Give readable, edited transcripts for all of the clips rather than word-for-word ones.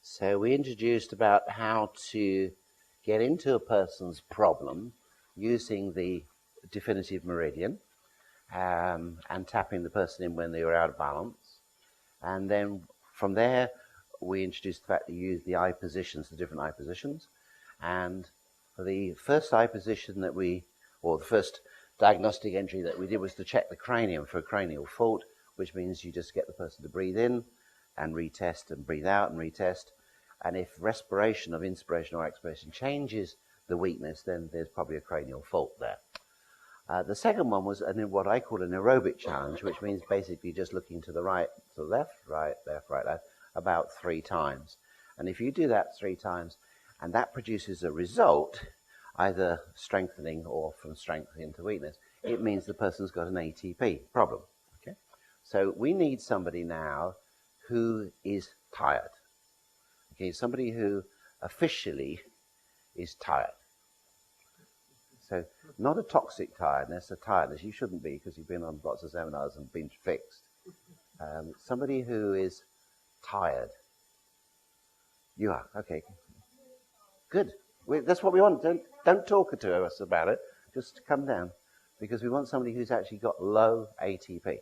So we introduced about how to get into a person's problem using the definitive meridian and tapping the person in when they were out of balance. And then from there, we introduced the fact that you use the eye positions, the different eye positions. And for the first eye position that or the first diagnostic entry that we did was to check the cranium for a cranial fault, which means you just get the person to breathe in and retest and breathe out and retest. And if respiration of inspiration or expiration changes the weakness, then there's probably a cranial fault there. The second one was what I call an aerobic challenge, which means basically just looking to the right, to the left, right, left, about 3 times. And if you do that 3 times, and that produces a result, either strengthening or from strength into weakness, it means the person's got an ATP problem. Okay? So we need somebody now who is tired. Okay, somebody who officially is tired. So not a toxic tiredness, a tiredness. You shouldn't be because you've been on lots of seminars and been fixed. Somebody who is tired. You are, okay. Good. That's what we want. Don't talk to us about it. Just come down, because we want somebody who's actually got low ATP.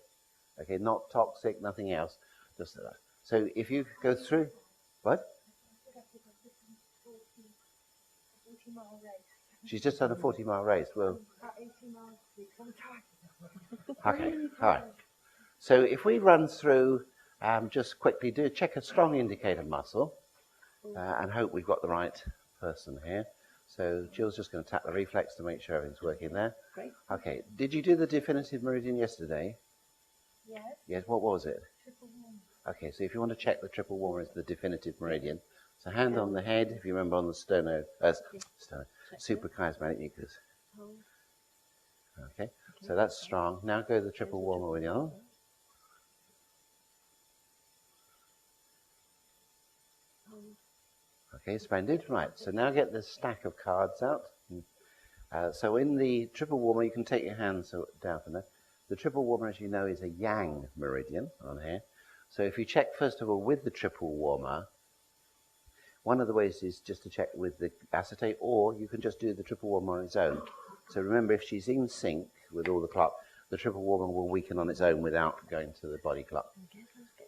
Okay, not toxic, nothing else. Just that. So if you go through, what? She's just done a 40-mile race. Well, okay, all right. So if we run through, just quickly check a strong indicator muscle, and hope we've got the right person here. So Jill's just going to tap the reflex to make sure everything's working there. Great. Okay. Did you do the definitive meridian yesterday? Yes. Yes. What was it? Triple warmer. Okay. So if you want to check the triple warmer is the definitive meridian. So hand on the head, if you remember, on the suprachiasmatic nucleus. Okay. So that's strong. Now go to the triple warmer with your arm. Okay, splendid. Right, so now get the stack of cards out. So in the triple warmer, you can take your hands down from there. The triple warmer, as you know, is a yang meridian on here. So if you check, first of all, with the triple warmer, one of the ways is just to check with the acetate, or you can just do the triple warmer on its own. So remember, if she's in sync with all the clock, the triple warmer will weaken on its own without going to the body clock.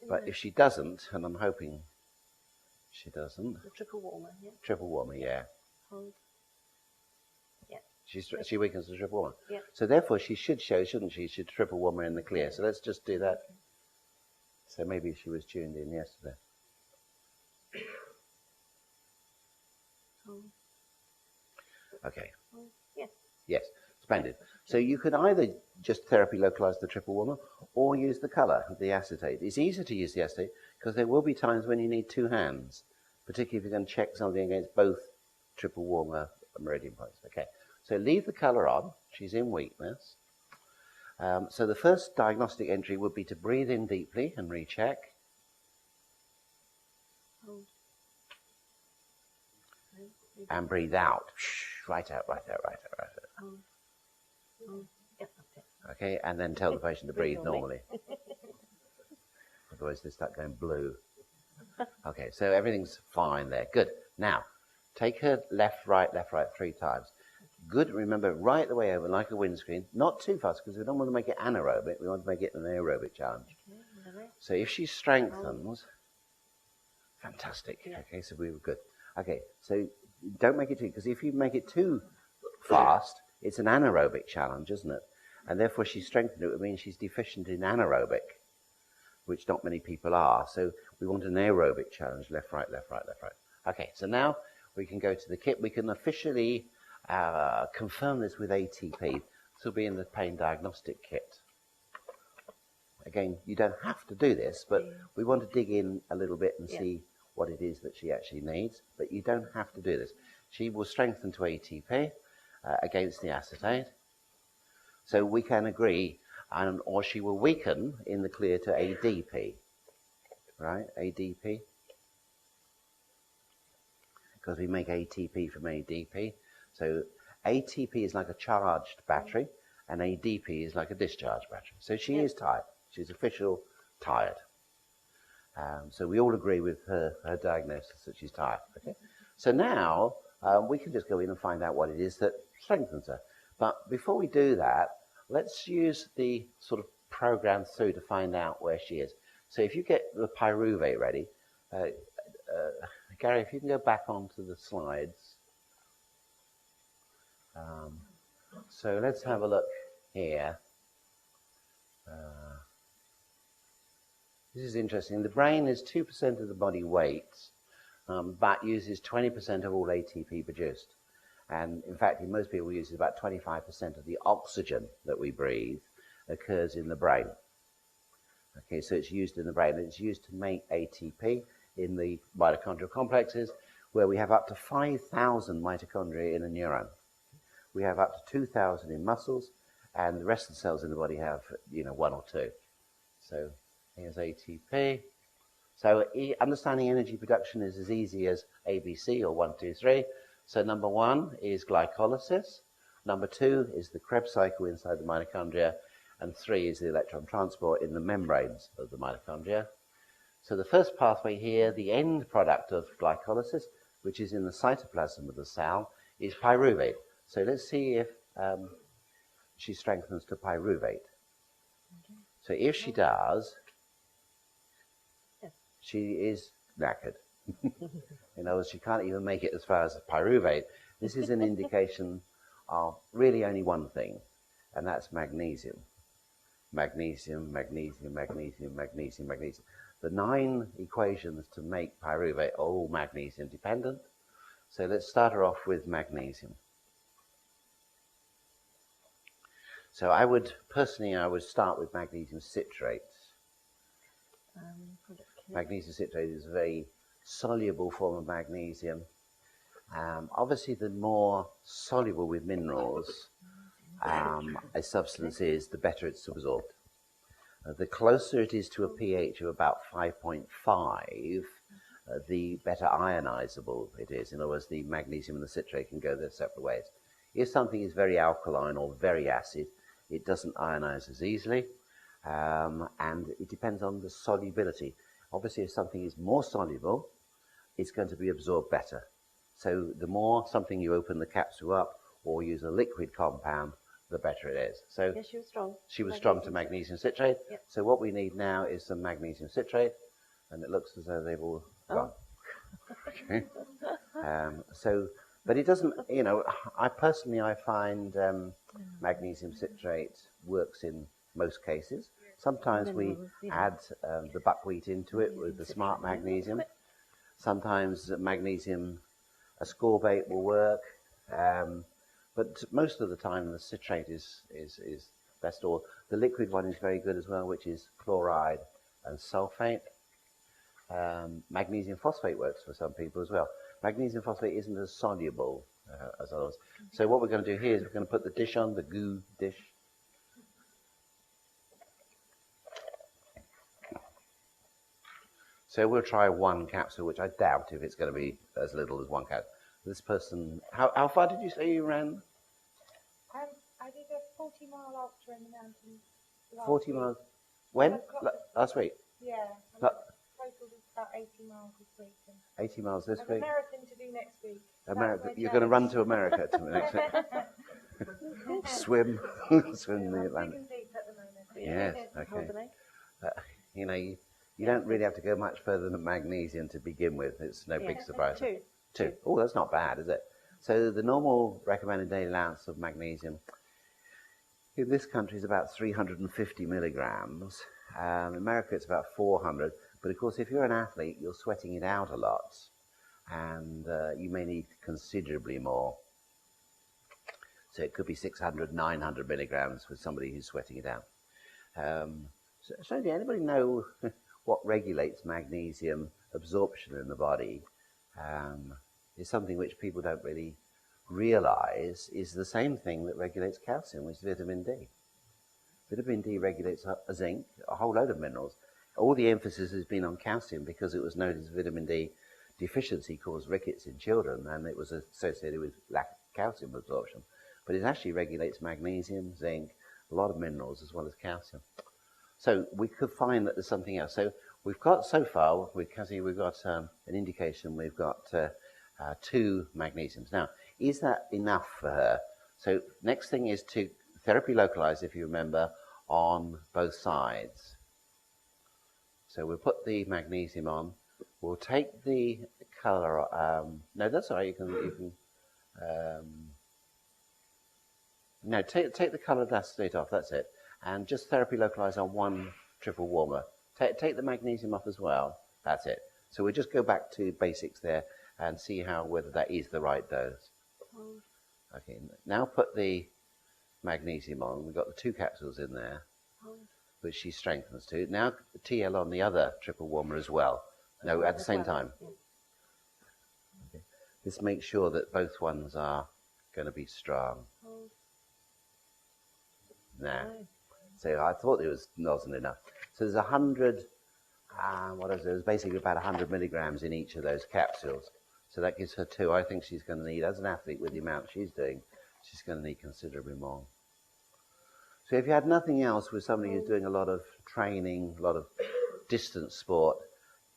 But if she doesn't, and I'm hoping she doesn't. The triple warmer, yeah. Triple warmer, yeah. Hold. Yeah. She weakens the triple warmer. Yeah. So therefore she should show, shouldn't she? She should triple warmer in the clear. So let's just do that. Okay. So maybe she was tuned in yesterday. Hold. Okay. Hold. Yes. Yes. Splendid. So you could either just therapy localize the triple warmer or use the color, the acetate. It's easier to use the acetate because there will be times when you need 2 hands, particularly if you're going to check something against both triple warmer meridian points. Okay, so leave the color on. She's in weakness. So the first diagnostic entry would be to breathe in deeply and recheck. Hold. And breathe out. Right out, right out, right out, right out. Hold. Hold. Yeah, okay. Okay, and then tell the patient to breathe normally. Otherwise they start going blue. Okay, so everything's fine there. Good. Now, take her left, right 3 times. Good. Remember, right the way over like a windscreen. Not too fast because we don't want to make it anaerobic. We want to make it an aerobic challenge. Okay, so if she strengthens, fantastic. Yeah. Okay, so we were good. Okay, so don't make it too, because if you make it too fast, it's an anaerobic challenge, isn't it? And therefore she's strengthened. It would mean she's deficient in anaerobic, which not many people are. So we want an aerobic challenge, left, right, left, right, left, right. Okay, so now we can go to the kit. We can officially confirm this with ATP. This will be in the pain diagnostic kit. Again, you don't have to do this, but we want to dig in a little bit and see what it is that she actually needs. But you don't have to do this. She will strengthen to ATP against the acetate. So we can agree, or she will weaken in the clear to ADP. Right, ADP. Because we make ATP from ADP. So ATP is like a charged battery, and ADP is like a discharged battery. So she is tired. She's official tired. So we all agree with her diagnosis that she's tired. Okay? So now we can just go in and find out what it is that strengthens her. But before we do that, let's use the sort of program through to find out where she is. So if you get the pyruvate ready, Gary, if you can go back onto the slides. So let's have a look here. This is interesting. The brain is 2% of the body weight, but uses 20% of all ATP produced. And in fact, in most people, uses about 25% of the oxygen that we breathe occurs in the brain. Okay, so it's used in the brain. It's used to make ATP in the mitochondrial complexes, where we have up to 5,000 mitochondria in a neuron. We have up to 2,000 in muscles, and the rest of the cells in the body have, 1 or 2. So here's ATP. So understanding energy production is as easy as ABC, or 1, 2, 3. So number 1 is glycolysis. Number 2 is the Krebs cycle inside the mitochondria. And 3 is the electron transport in the membranes of the mitochondria. So the first pathway here, the end product of glycolysis, which is in the cytoplasm of the cell, is pyruvate. So let's see if she strengthens to pyruvate. Okay. So if she does, she is knackered. In other words, she can't even make it as far as pyruvate. This is an indication of really only one thing, and that's magnesium. Magnesium, magnesium, magnesium, magnesium, magnesium. The 9 equations to make pyruvate are all magnesium dependent. So let's start her off with magnesium. So I would start with magnesium citrate. Magnesium citrate is a very soluble form of magnesium. Obviously, the more soluble with minerals a substance is, the better it's absorbed. The closer it is to a pH of about 5.5, the better ionizable it is. In other words, the magnesium and the citrate can go their separate ways. If something is very alkaline or very acid, it doesn't ionize as easily, and it depends on the solubility. Obviously, if something is more soluble, it's going to be absorbed better. So the more something you open the capsule up or use a liquid compound, the better it is. So yes, she was strong. She was strong to magnesium citrate. Yep. So what we need now is some magnesium citrate, and it looks as though they've all gone. Okay. But it doesn't, I find magnesium citrate works in most cases. Sometimes we add the buckwheat into it with the smart magnesium. Sometimes magnesium ascorbate will work. But most of the time the citrate is best, or the liquid one is very good as well, which is chloride and sulfate. Magnesium phosphate works for some people as well. Magnesium phosphate isn't as soluble as others. So what we're going to do here is we're going to put the dish on, the goo dish. So we'll try 1 capsule, which I doubt if it's going to be as little as 1 capsule. This person, how far did you say you ran? I did a 40-mile ultra in the mountains. 40 miles? When? Last week? Yeah. Total was about 80 miles this week. 80 miles this week? week? A marathon to do next week. America. You're going to run to America next week? Swim the Atlantic. Deep at the moment. Yes, okay. You don't really have to go much further than magnesium to begin with. It's no big surprise. 2. Oh, that's not bad, is it? So the normal recommended daily allowance of magnesium in this country is about 350 milligrams. In America, it's about 400. But of course, if you're an athlete, you're sweating it out a lot, and you may need considerably more. So it could be 600, 900 milligrams for somebody who's sweating it out. So does anybody know what regulates magnesium absorption in the body? Is something which people don't really realize is the same thing that regulates calcium, which is vitamin D. Vitamin D regulates zinc, a whole load of minerals. All the emphasis has been on calcium because it was noticed vitamin D deficiency caused rickets in children, and it was associated with lack of calcium absorption. But it actually regulates magnesium, zinc, a lot of minerals as well as calcium. So we could find that there's something else. So we've got so far, we've got an indication we've got 2 magnesiums. Now, is that enough for her? So next thing is to therapy localize, if you remember, on both sides. So we'll put the magnesium on. We'll take the color. No, that's all right. No, take the colored acetate off. That's it, and just therapy localize on one triple warmer. Take the magnesium off as well. That's it. So we'll just go back to basics there and see whether that is the right dose. Okay. Now put the magnesium on. We've got the 2 capsules in there, which she strengthens to. Now TL on the other triple warmer as well. No, at the same time. Okay. Just make sure that both ones are going to be strong. Now, so I thought it wasn't enough. So there's 100. What is it? There's basically about 100 milligrams in each of those capsules. So that gives her 2. I think she's going to need, as an athlete with the amount she's doing, she's going to need considerably more. So if you had nothing else with somebody who's doing a lot of training, a lot of distance sport,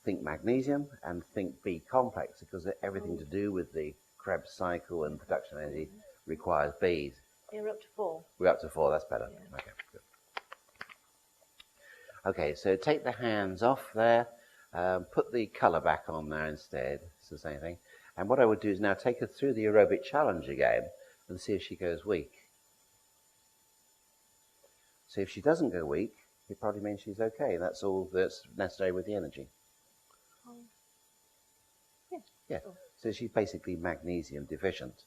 think magnesium and think B complex, because everything to do with the Krebs cycle and production of energy requires Bs. You're up to 4. We're up to 4, that's better. Yeah. Okay, good. Okay, so take the hands off there, put the colour back on there instead. It's the same thing. And what I would do is now take her through the aerobic challenge again and see if she goes weak. So if she doesn't go weak, it probably means she's okay. That's all that's necessary with the energy. Yeah. So she's basically magnesium deficient.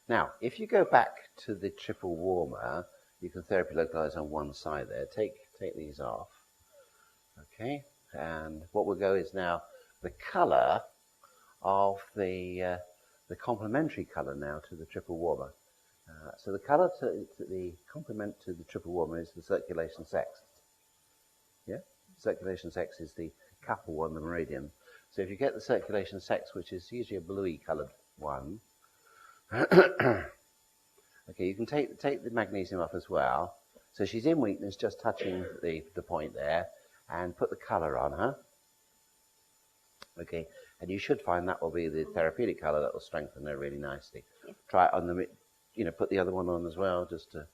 Now, if you go back to the triple warmer, you can therapy localize on one side there. Take these off. Okay. And what we'll go is now the color of the complementary color now to the triple warmer. So the color to the complement to the triple warmer is the circulation sex. Yeah? Circulation sex is the couple on the meridian. So if you get the circulation sex, which is usually a bluey colored one, okay, you can take the magnesium off as well. So she's in weakness, just touching the point there, and put the color on her. Okay, and you should find that will be the therapeutic color that will strengthen her really nicely. Yeah. Try it on the, put the other one on as well, just to.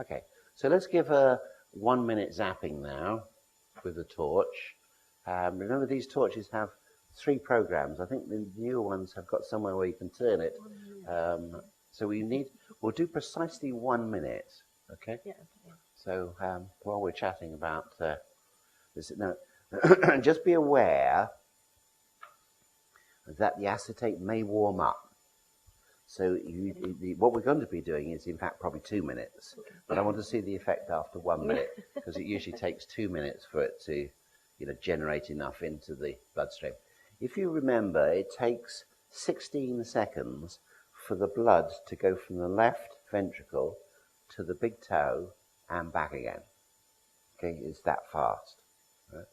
Okay, so let's give her 1 minute zapping now with the torch. Remember, these torches have 3 programs. I think the newer ones have got somewhere where you can turn it. So we'll do precisely 1 minute. Okay. Yeah. So while we're chatting about this, now, just be aware that the acetate may warm up. So what we're going to be doing is, in fact, probably 2 minutes. But I want to see the effect after 1 minute, because it usually takes 2 minutes for it to, generate enough into the bloodstream. If you remember, it takes 16 seconds for the blood to go from the left ventricle to the big toe and back again. Okay, it's that fast. Right?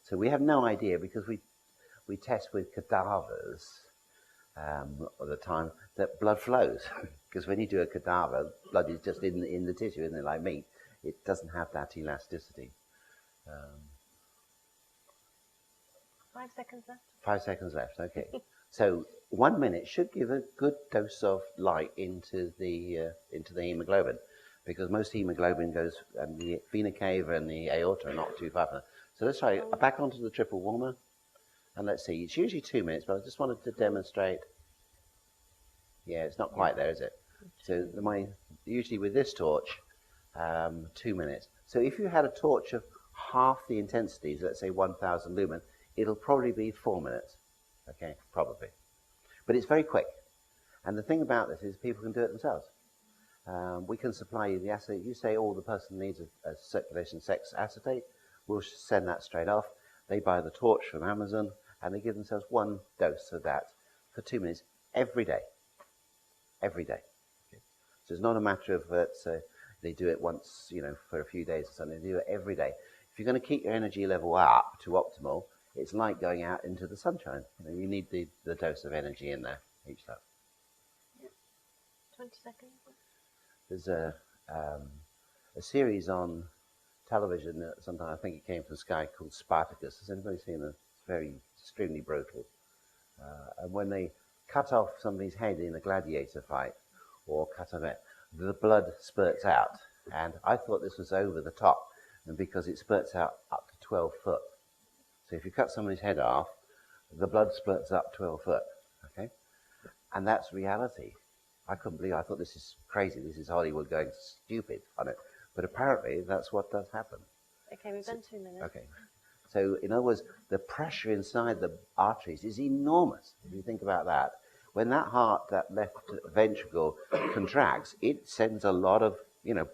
So we have no idea, because we test with cadavers all the time, that blood flows. Because when you do a cadaver, blood is just in the tissue, isn't it, like meat? It doesn't have that elasticity. 5 seconds left. 5 seconds left, okay. So 1 minute should give a good dose of light into the hemoglobin, because most hemoglobin goes, and the vena cava and the aorta are not too far from that. So let's try back onto the triple warmer, and let's see. It's usually 2 minutes, but I just wanted to demonstrate. Yeah, it's not quite there, is it? So usually with this torch, 2 minutes. So if you had a torch of half the intensity, let's say 1,000 lumen, it'll probably be 4 minutes. Okay, probably. But it's very quick. And the thing about this is people can do it themselves. We can supply you the acetate. You say, the person needs a circulation sex acetate, we'll send that straight off. They buy the torch from Amazon, and they give themselves 1 dose of that for 2 minutes every day. Every day. Okay. So it's not a matter of they do it once, for a few days or something. They do it every day. If you're going to keep your energy level up to optimal, it's like going out into the sunshine. You need the dose of energy in there each time. Yeah. 20 seconds. There's a series on television, sometimes I think it came from Sky, called Spartacus. Has anybody seen it? It's very extremely brutal. And when they cut off somebody's head in a gladiator fight, or cut off it, the blood spurts out. And I thought this was over the top, and because it spurts out up to 12 foot. So if you cut somebody's head off, the blood spurts up 12 foot. Okay, and that's reality. I couldn't believe. I thought this is crazy. This is Hollywood going stupid on it. But apparently, that's what does happen. Okay, we've done 2 minutes. Okay. So, in other words, the pressure inside the arteries is enormous. If you think about that, when that heart, that left ventricle contracts, it sends a lot of,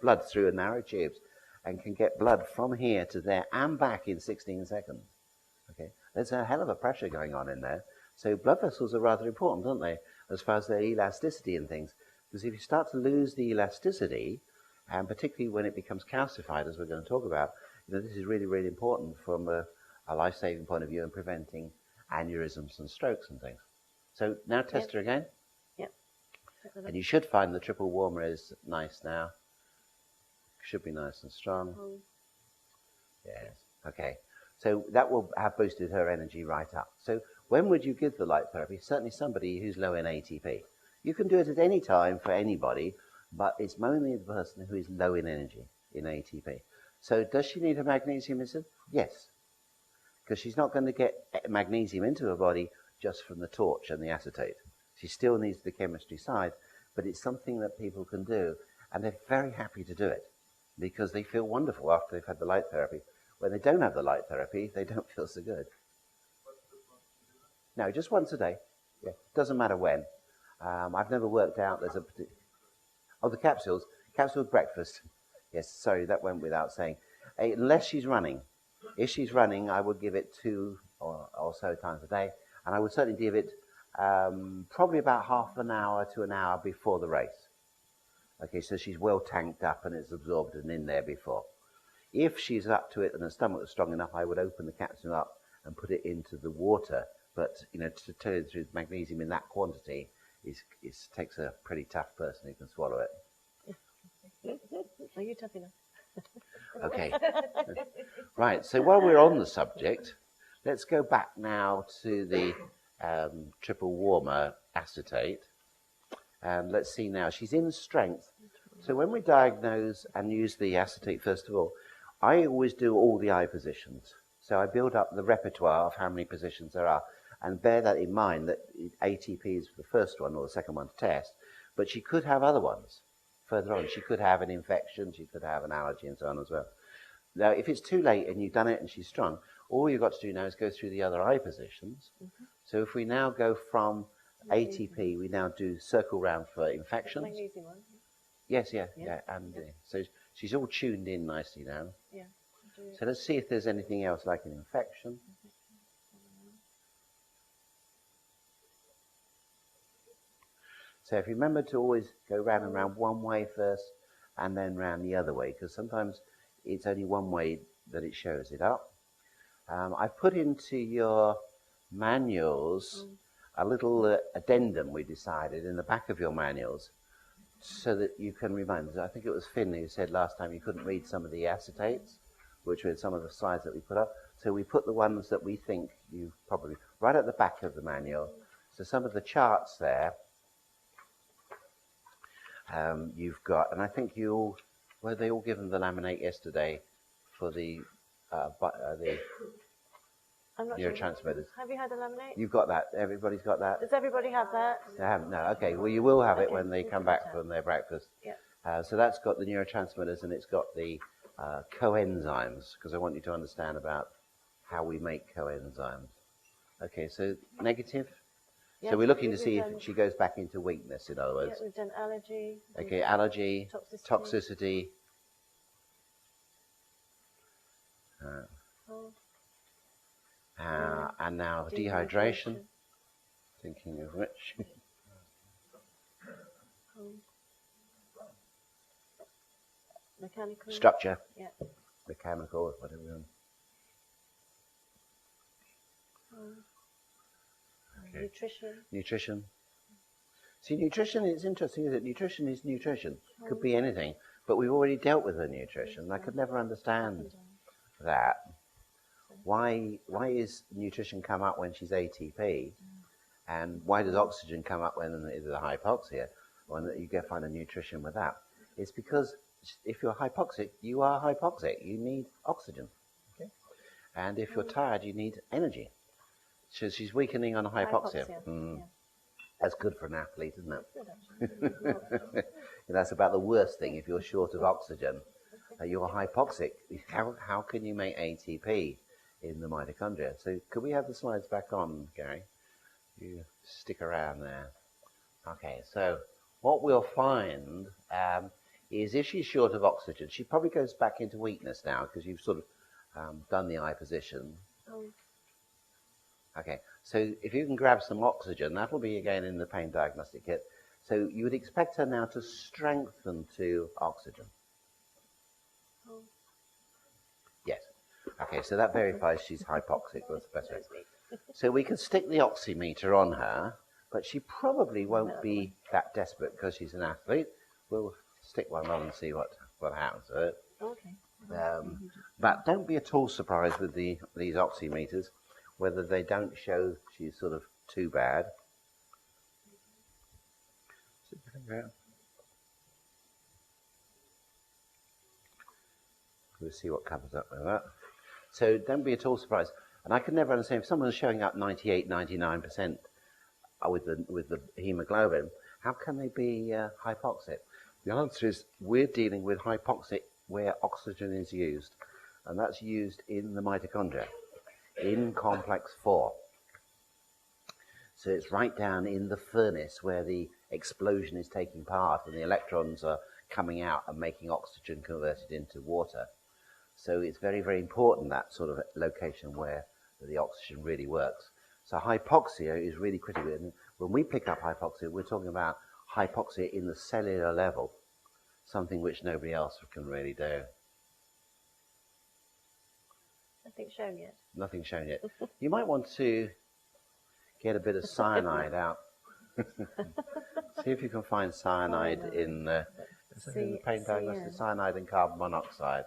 blood through a narrow tubes, and can get blood from here to there and back in 16 seconds. Okay, there's a hell of a pressure going on in there. So blood vessels are rather important, aren't they, as far as their elasticity and things? Because if you start to lose the elasticity, and particularly when it becomes calcified, as we're going to talk about, this is really, really important from a life-saving point of view and preventing aneurysms and strokes and things. So now test her again. Yep. And you should find the triple warmer is nice now. Should be nice and strong. Yes. Okay. So that will have boosted her energy right up. So when would you give the light therapy? Certainly somebody who's low in ATP. You can do it at any time for anybody, but it's mainly the person who is low in energy, in ATP. So does she need her magnesium insulin? Yes. Because she's not going to get magnesium into her body just from the torch and the acetate. She still needs the chemistry side, but it's something that people can do, and they're very happy to do it because they feel wonderful after they've had the light therapy. When they don't have the light therapy, they don't feel so good. No, just once a day. Yeah, doesn't matter when. I've never worked out there's a particular... Oh, the capsules. Capsule breakfast. Yes, sorry, that went without saying. Unless she's running. If she's running, I would give it 2 or so times a day. And I would certainly give it probably about half an hour to an hour before the race. Okay, so she's well tanked up and it's absorbed and in there before. If she's up to it and her stomach is strong enough, I would open the capsule up and put it into the water. But, to tell you the truth, magnesium in that quantity takes a pretty tough person who can swallow it. Are you tough enough? Okay. Right, so while we're on the subject, let's go back now to the triple warmer acetate. And let's see now, she's in strength. So when we diagnose and use the acetate, first of all, I always do all the eye positions. So I build up the repertoire of how many positions there are. And bear that in mind that ATP is the first one or the second one to test. But she could have other ones further on. She could have an infection, she could have an allergy and so on as well. Now, if it's too late and you've done it and she's strong, all you've got to do now is go through the other eye positions. So if we now go from ATP, we now do circle round for infections. Magnesium one. Yes, yeah. And so she's all tuned in nicely now. Yeah. So let's see if there's anything else like an infection. So if you remember to always go round and round one way first and then round the other way, because sometimes it's only one way that it shows it up. I put into your manuals a little addendum we decided in the back of your manuals so that you can remind us. I think it was Finn who said last time you couldn't read some of the acetates, which were some of the slides that we put up. So we put the ones that we think you probably, right at the back of the manual. So some of the charts there, you've got, and I think you all, were they all given the laminate yesterday for the I'm not neurotransmitters? Sure. Have you had a laminate? You've got that. Everybody's got that. Does everybody have that? They haven't. No. Okay. Well, you will have it Okay, when they we come can back tell. from their breakfast. Yeah. So that's got the neurotransmitters and it's got the coenzymes, because I want you to understand about how we make coenzymes. Okay. So negative. Yes, So we're looking to we've see done- if she goes back into weakness. In other Yeah, words. we've done allergy. Okay. Allergy. Toxicity. Toxicity. Cold. And now dehydration. Thinking of which. Cold. Mechanical. Structure. Yeah. Mechanical. Whatever. Okay. Nutrition. Nutrition. See, nutrition is interesting, isn't it? Nutrition is nutrition. Could be anything. But we've already dealt with her nutrition. I could never understand that. Why is nutrition come up when she's ATP? And why does oxygen come up when there's a hypoxia? When you go find a nutrition with that? It's because if you're hypoxic, you are hypoxic. You need oxygen. Okay? And if you're tired, you need energy. So she's weakening on hypoxia. Yeah. That's good for an athlete, isn't it? Good, actually. That's about the worst thing if you're short of oxygen. You're hypoxic. How can you make ATP in the mitochondria? So could we have the slides back on, Gary? You stick around there. Okay, so what we'll find is if she's short of oxygen, she probably goes back into weakness now because you've sort of done the eye position. Oh. Okay, so if you can grab some oxygen, that'll be again in the pain diagnostic kit. So you would expect her now to strengthen to oxygen. Oh. Yes. Okay, so that verifies she's hypoxic. That's better. So we can stick the oximeter on her, but she probably won't be that desperate because she's an athlete. We'll stick one on and see what happens to it. Okay. But don't be at all surprised with these oximeters, whether they don't show she's sort of too bad. We'll see what comes up with that. So don't be at all surprised. And I can never understand if someone's showing up 98, 99% with the hemoglobin, how can they be hypoxic? The answer is we're dealing with hypoxic where oxygen is used, and that's used in the mitochondria, in complex 4. So it's right down in the furnace where the explosion is taking part and the electrons are coming out and making oxygen converted into water. So it's very, very important, that sort of location where the oxygen really works. So hypoxia is really critical. And when we pick up hypoxia, we're talking about hypoxia in the cellular level, something which nobody else can really do. Nothing shown yet. Nothing shown yet. You might want to get a bit of cyanide out. See if you can find cyanide in the pain diagnostic, cyanide and carbon monoxide.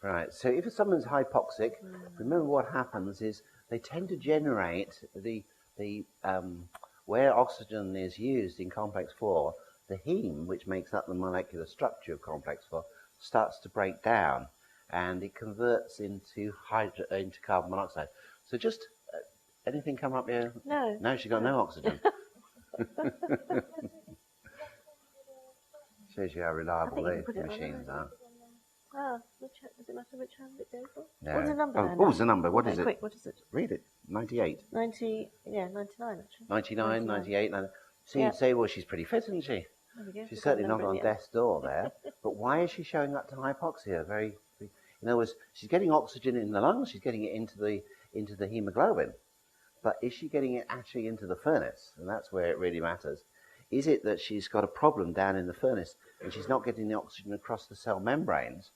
Right, so if someone's hypoxic, remember what happens is they tend to generate where oxygen is used in complex 4, the heme, which makes up the molecular structure of complex 4, starts to break down and it converts into carbon monoxide. So just, anything come up here? No. No, she's got no oxygen. Shows you how reliable these machines are. Ah, does it matter which hand it goes on? No. What's the number there? What's the number? What is it? Quick, what is it? Read it. 98. 99 actually. 99, 98. So you'd say, well, she's pretty fit, isn't she? There we go. She's certainly not on death's door there. But why is she showing up to hypoxia? In other words, she's getting oxygen in the lungs, she's getting it into the hemoglobin. But is she getting it actually into the furnace? And that's where it really matters. Is it that she's got a problem down in the furnace and she's not getting the oxygen across the cell membranes?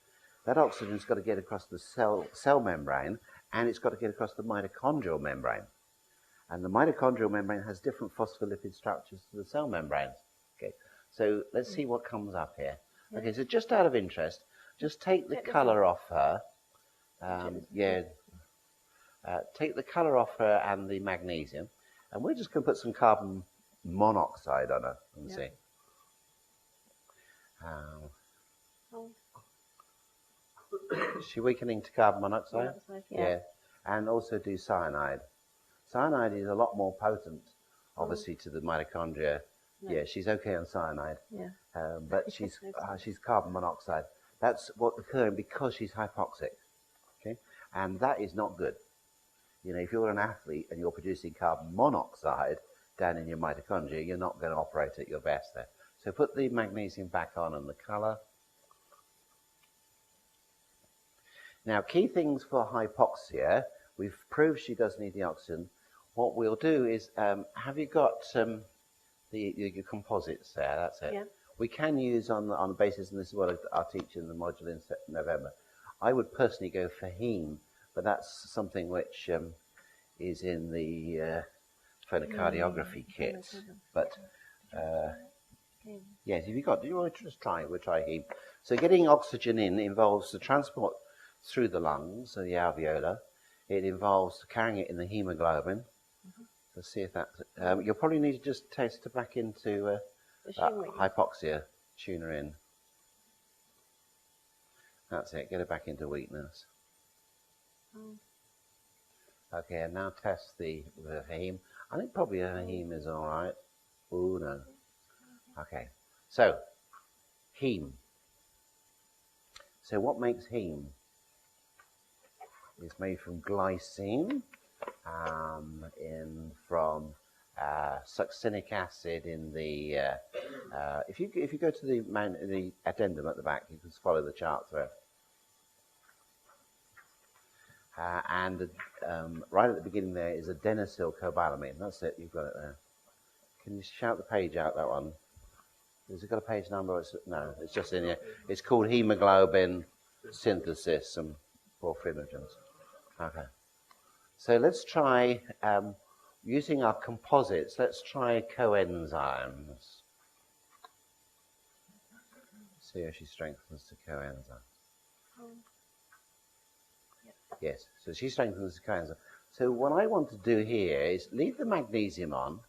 That oxygen's got to get across the cell membrane, and it's got to get across the mitochondrial membrane. And the mitochondrial membrane has different phospholipid structures to the cell membranes. Okay, so let's see what comes up here. Yeah. Okay, so just out of interest, just take the colour off her. Take the colour off her and the magnesium, and we're just going to put some carbon monoxide on her and see. Is she weakening to carbon monoxide? Yeah. And also do cyanide. Cyanide is a lot more potent, obviously, to the mitochondria. No. Yeah, she's okay on cyanide. Yeah. But she's carbon monoxide. That's what's occurring because she's hypoxic. Okay? And that is not good. You know, if you're an athlete and you're producing carbon monoxide down in your mitochondria, you're not going to operate at your best there. So put the magnesium back on and the colour. Now, key things for hypoxia, we've proved she does need the oxygen. What we'll do is, have you got your composites there? That's it. Yeah. We can use on the basis, and this is what I'll teach in the module in November, I would personally go for heme but that's something which is in the phonocardiography kit. But yes, if you got, do you want to just try? We'll try heme. So getting oxygen in involves the transport through the lungs, so the alveolar. It involves carrying it in the hemoglobin. Let's see if that. You'll probably need to just test it back into hypoxia. Tune her in. That's it. Get her back into weakness. Okay, and now test the heme. I think probably her heme is all right. Oh no. Okay, so heme. So what makes heme? It's made from glycine, from succinic acid in the. If you go to the addendum at the back, you can follow the chart through. And right at the beginning there is adenosylcobalamin. That's it. You've got it there. Can you shout the page out? That one. Has it got a page number? No, it's just in here. It's called hemoglobin synthesis and porphyrinogens. Okay. So let's try, using our composites, let's try coenzymes. See how she strengthens the coenzyme. Yes, so she strengthens the coenzyme. So what I want to do here is leave the magnesium on.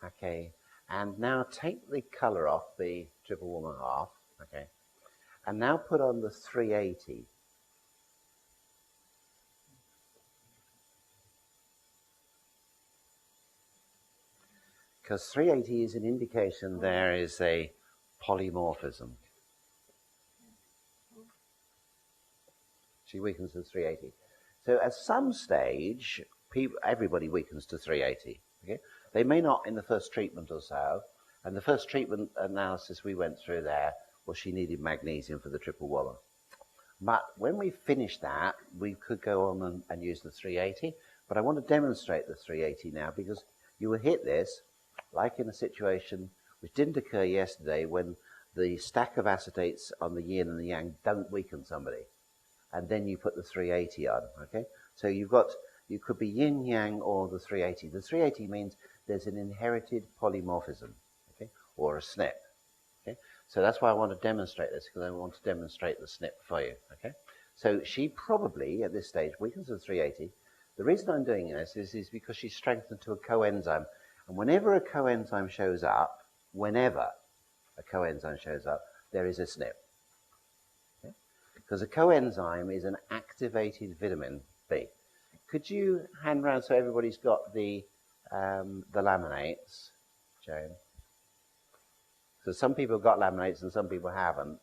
Okay, and now take the colour off the triple woman half. Okay, and now put on the 380. Because 380 is an indication there is a polymorphism. She weakens to 380. So at some stage, everybody weakens to 380. Okay? They may not in the first treatment or so. And the first treatment analysis we went through there was she needed magnesium for the triple woman. But when we finished that, we could go on and use the 380. But I want to demonstrate the 380 now because you will hit this like in a situation which didn't occur yesterday when the stack of acetates on the yin and the yang don't weaken somebody. And then you put the 380 on, okay? So you could be yin, yang, or the 380. The 380 means there's an inherited polymorphism, okay? Or a SNP, okay? So that's why I want to demonstrate this, because I want to demonstrate the SNP for you, okay? So she probably, at this stage, weakens to 380. The reason I'm doing this is because she's strengthened to a coenzyme. And whenever a coenzyme shows up, there is a SNP. Because a coenzyme is an activated vitamin B. Could you hand round so everybody's got the laminates, Joan? So some people have got laminates and some people haven't.